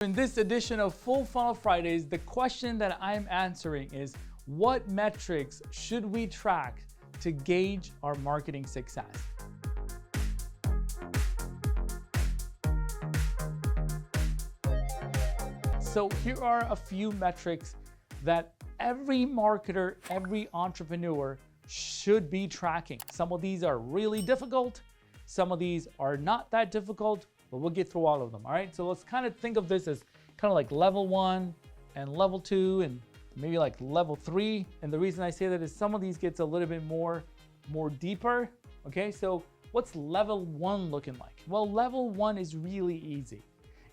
In this edition of Full Funnel Fridays, the question that I'm answering is, what metrics should we track to gauge our marketing success? So here are a few metrics that every marketer, every entrepreneur should be tracking. Some of these are really difficult. Some of these are not that difficult, but we'll get through all of them, all right? So let's kind of think of this as kind of like level 1 and level 2 and maybe like level 3. And the reason I say that is some of these gets a little bit more deeper, okay? So what's level 1 looking like? Well, level 1 is really easy.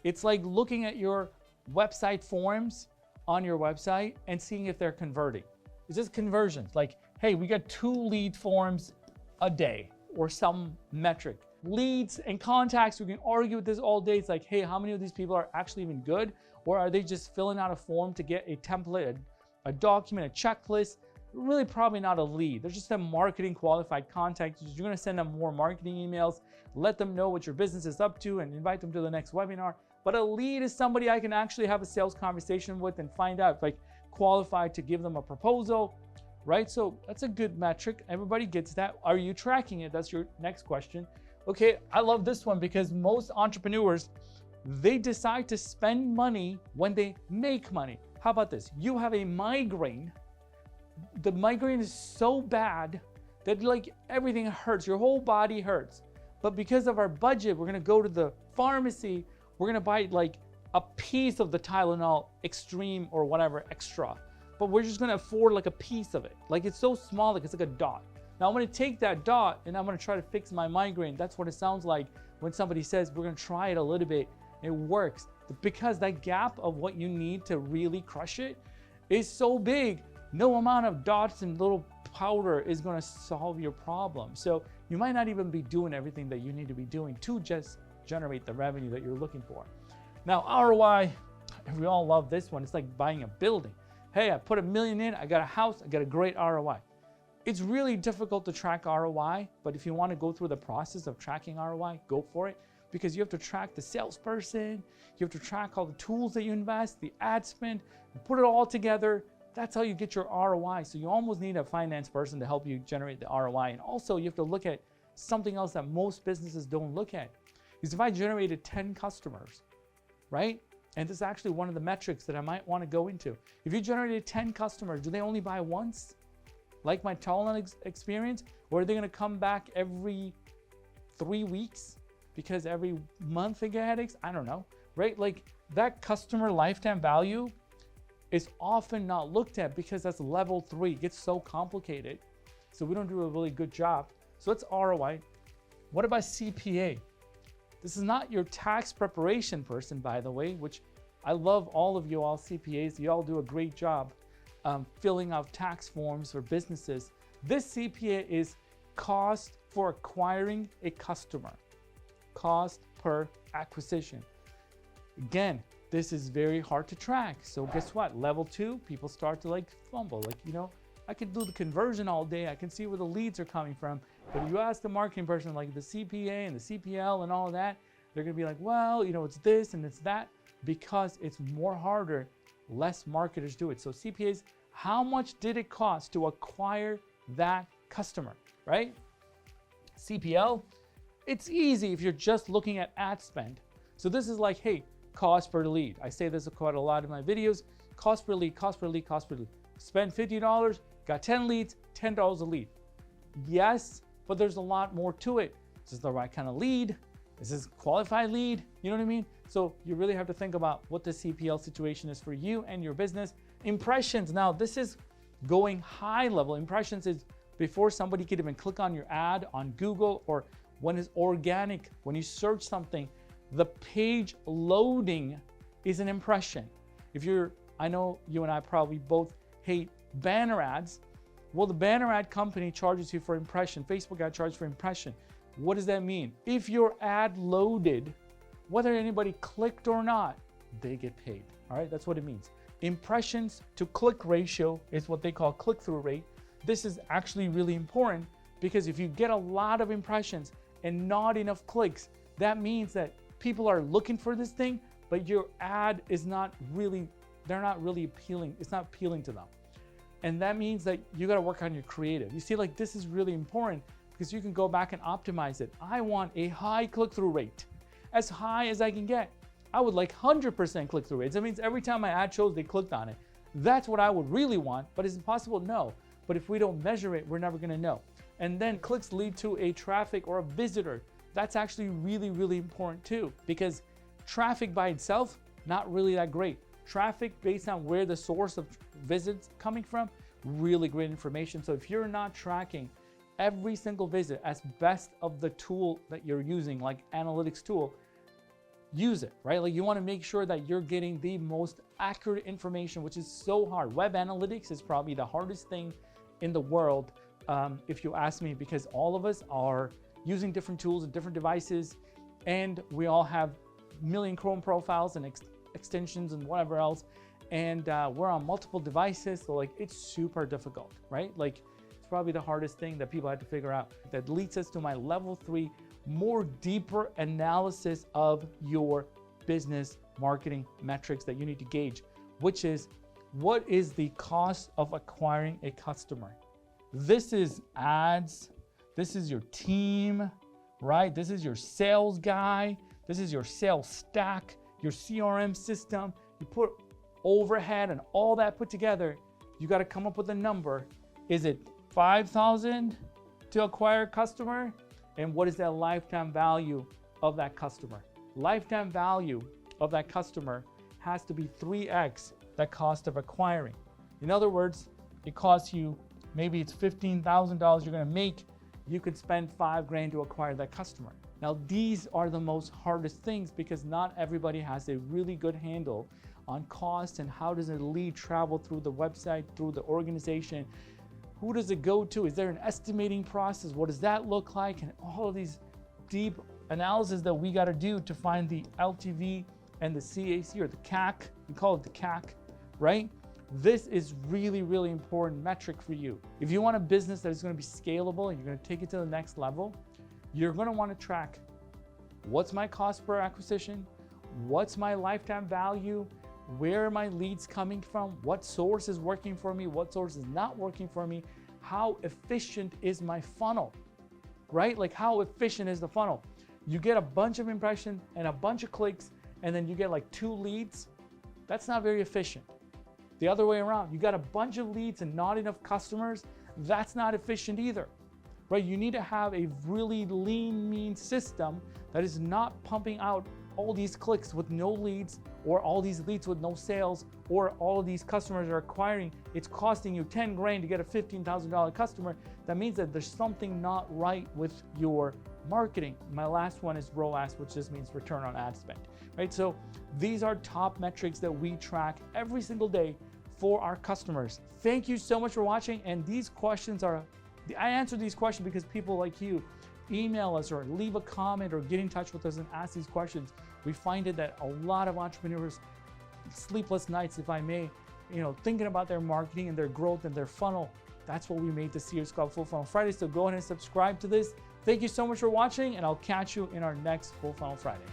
It's like looking at your website forms on your website and seeing if they're converting. It's just conversions, like, hey, we got 2 lead forms a day or some metric. Leads and contacts, we can argue with this all day. It's like, hey, how many of these people are actually even good? Or are they just filling out a form to get a template, a document, a checklist? Really probably not a lead. They're just a marketing qualified contact. You're gonna send them more marketing emails, let them know what your business is up to and invite them to the next webinar. But a lead is somebody I can actually have a sales conversation with and find out if I qualified to give them a proposal, right? So that's a good metric. Everybody gets that. Are you tracking it? That's your next question. Okay, I love this one because most entrepreneurs, they decide to spend money when they make money. How about this? You have a migraine. The migraine is so bad that like everything hurts, your whole body hurts. But because of our budget, we're gonna go to the pharmacy, we're gonna buy like a piece of the Tylenol Extreme or whatever extra. But we're just gonna afford like a piece of it. Like it's so small, like it's like a dot. Now I'm gonna take that dot and I'm gonna try to fix my migraine. That's what it sounds like when somebody says, we're gonna try it a little bit. It works because that gap of what you need to really crush it is so big. No amount of dots and little powder is gonna solve your problem. So you might not even be doing everything that you need to be doing to just generate the revenue that you're looking for. Now ROI, we all love this one. It's like buying a building. Hey, I put $1 million in, I got a house, I got a great ROI. It's really difficult to track ROI, but if you want to go through the process of tracking ROI, go for it, because you have to track the salesperson, you have to track all the tools that you invest, the ad spend, and put it all together. That's how you get your ROI. So you almost need a finance person to help you generate the ROI. And also you have to look at something else that most businesses don't look at. Is if I generated 10 customers, right? And this is actually one of the metrics that I might want to go into. If you generated 10 customers, do they only buy once? Like my Tylenol experience? Or are they gonna come back every 3 weeks because every month they get headaches? I don't know, right? Like that customer lifetime value is often not looked at because that's level 3. It gets so complicated. So we don't do a really good job. So that's ROI. What about CPA? This is not your tax preparation person, by the way, which I love all of you all CPAs. You all do a great job filling out tax forms for businesses. This CPA is cost for acquiring a customer, cost per acquisition. Again, this is very hard to track. So guess what? Level 2, people start to like fumble. Like, you know, I can do the conversion all day. I can see where the leads are coming from. But if you ask the marketing person, like the CPA and the CPL and all of that, they're gonna be like, well, you know, it's this and it's that, because it's more harder, less marketers do it. So CPAs, how much did it cost to acquire that customer, right? CPL, it's easy if you're just looking at ad spend. So this is like, hey, cost per lead. I say this quite a lot in my videos. Cost per lead, cost per lead, cost per lead. Spend $50, got 10 leads, $10 a lead. Yes, but there's a lot more to it. Is this the right kind of lead? Is this qualified lead? You know what I mean? So you really have to think about what the CPL situation is for you and your business. Impressions, now this is going high level. Impressions is before somebody could even click on your ad on Google, or when it's organic, when you search something, the page loading is an impression. If you're, I know you and I probably both hate banner ads. Well, the banner ad company charges you for impression. Facebook ad charges for impression. What does that mean? If your ad loaded, whether anybody clicked or not, they get paid. All right, that's what it means. Impressions to click ratio is what they call click-through rate. This is actually really important because if you get a lot of impressions and not enough clicks, that means that people are looking for this thing, but your ad is not really, they're not really appealing. It's not appealing to them. And that means that you got to work on your creative. You see, like, this is really important because you can go back and optimize it. I want a high click-through rate, as high as I can get. I would like 100% click-through rates. That means every time my ad shows, they clicked on it. That's what I would really want, but is it possible? No. But if we don't measure it, we're never gonna know. And then clicks lead to a traffic or a visitor. That's actually really, really important too, because traffic by itself, not really that great. Traffic based on where the source of visits coming from, really great information. So if you're not tracking every single visit as best of the tool that you're using, like analytics tool, use it, right? Like, you want to make sure that you're getting the most accurate information, which is so hard. Web analytics is probably the hardest thing in the world, if you ask me, because all of us are using different tools and different devices, and we all have million Chrome profiles and extensions and whatever else, and we're on multiple devices, so like, it's super difficult, right? Like, it's probably the hardest thing that people have to figure out. That leads us to my level 3, more deeper analysis of your business marketing metrics that you need to gauge, which is, what is the cost of acquiring a customer? This is ads, this is your team, right? This is your sales guy, this is your sales stack, your CRM system. You put overhead and all that put together, you got to come up with a number. Is it $5,000 to acquire a customer? And what is that lifetime value of that customer? Lifetime value of that customer has to be 3x that cost of acquiring. In other words, it costs you, maybe it's $15,000 you're gonna make, you could spend $5,000 to acquire that customer. Now, these are the most hardest things because not everybody has a really good handle on cost and how does a lead travel through the website, through the organization. Who does it go to? Is there an estimating process? What does that look like? And all of these deep analysis that we got to do to find the LTV and the CAC, or the CAC, we call it the CAC, right? This is really, really important metric for you. If you want a business that is going to be scalable and you're going to take it to the next level, you're going to want to track, what's my cost per acquisition? What's my lifetime value? Where are my leads coming from? What source is working for me? What source is not working for me? How efficient is my funnel, right? Like, how efficient is the funnel? You get a bunch of impressions and a bunch of clicks, and then you get like 2 leads. That's not very efficient. The other way around, you got a bunch of leads and not enough customers. That's not efficient either, right? You need to have a really lean, mean system that is not pumping out all these clicks with no leads, or all these leads with no sales, or all of these customers are acquiring. It's costing you $10,000 to get a $15,000 customer. That means that there's something not right with your marketing. My last one is ROAS, which just means return on ad spend, right? So these are top metrics that we track every single day for our customers. Thank you so much for watching. And these questions are, I answer these questions because people like you email us or leave a comment or get in touch with us and ask these questions. We find it that a lot of entrepreneurs, sleepless nights, if I may, thinking about their marketing and their growth and their funnel. That's what we made this series called Full Funnel Friday. So go ahead and subscribe to this. Thank you so much for watching, and I'll catch you in our next Full Funnel Friday.